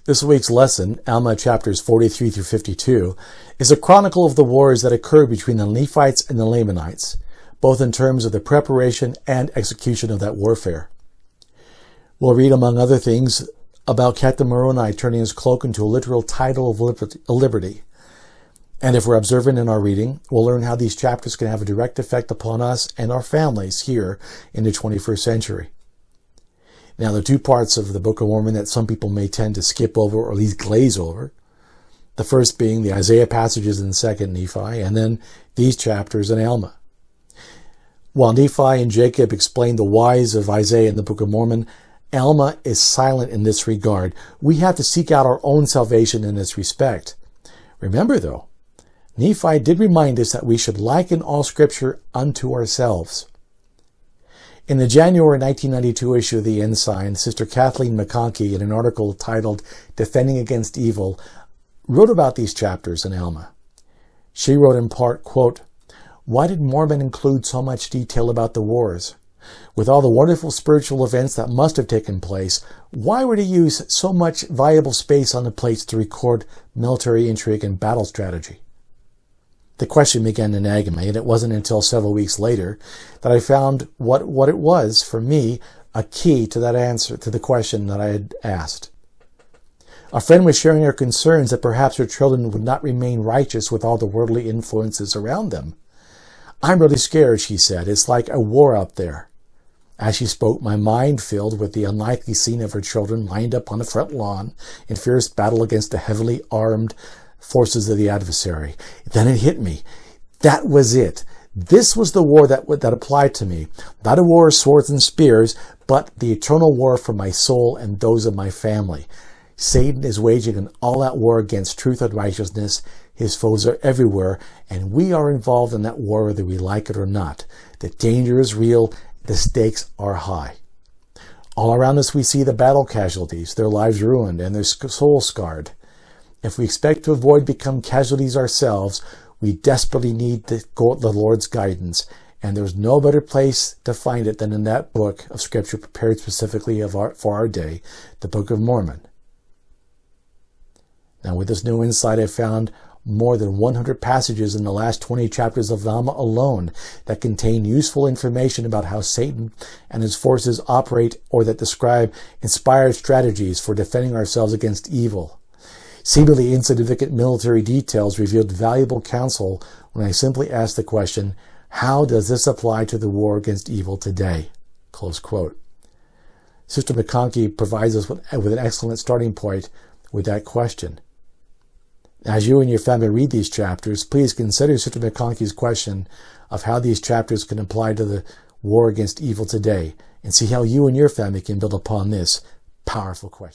This week's lesson, Alma chapters 43 through 52, is a chronicle of the wars that occurred between the Nephites and the Lamanites, both in terms of the preparation and execution of that warfare. We'll read, among other things, about Captain Moroni turning his cloak into a literal title of liberty. And if we're observant in our reading, we'll learn how these chapters can have a direct effect upon us and our families here in the 21st century. Now, the two parts of the Book of Mormon that some people may tend to skip over or at least glaze over, the first being the Isaiah passages in 2nd Nephi, and then these chapters in Alma. While Nephi and Jacob explain the whys of Isaiah in the Book of Mormon, Alma is silent in this regard. We have to seek out our own salvation in this respect. Remember, though, Nephi did remind us that we should liken all Scripture unto ourselves. In the January 1992 issue of the Ensign, Sister Kathleen McConkie, in an article titled Defending Against Evil, wrote about these chapters in Alma. She wrote in part, quote, "Why did Mormon include so much detail about the wars? With all the wonderful spiritual events that must have taken place, why would he use so much valuable space on the plates to record military intrigue and battle strategy?" The question began to nag me, and it wasn't until several weeks later that I found what it was, for me, a key to that answer, to the question that I had asked. A friend was sharing her concerns that perhaps her children would not remain righteous with all the worldly influences around them. "I'm really scared," she said. "It's like a war out there." As she spoke, my mind filled with the unlikely scene of her children lined up on the front lawn in fierce battle against the heavily armed forces of the adversary. Then it hit me. That was it. This was the war that applied to me. Not a war of swords and spears, but the eternal war for my soul and those of my family. Satan is waging an all-out war against truth and righteousness. His foes are everywhere, and we are involved in that war whether we like it or not. The danger is real. The stakes are high. All around us we see the battle casualties, their lives ruined and their souls scarred. If we expect to avoid becoming casualties ourselves, we desperately need the Lord's guidance, and there's no better place to find it than in that book of Scripture prepared specifically for our day, the Book of Mormon. Now, with this new insight, I found more than 100 passages in the last 20 chapters of Alma alone that contain useful information about how Satan and his forces operate, or that describe inspired strategies for defending ourselves against evil. Seemingly insignificant military details revealed valuable counsel when I simply asked the question, how does this apply to the war against evil today? Close quote. Sister McConkie provides us with an excellent starting point with that question. As you and your family read these chapters, please consider Sister McConkie's question of how these chapters can apply to the war against evil today, and see how you and your family can build upon this powerful question.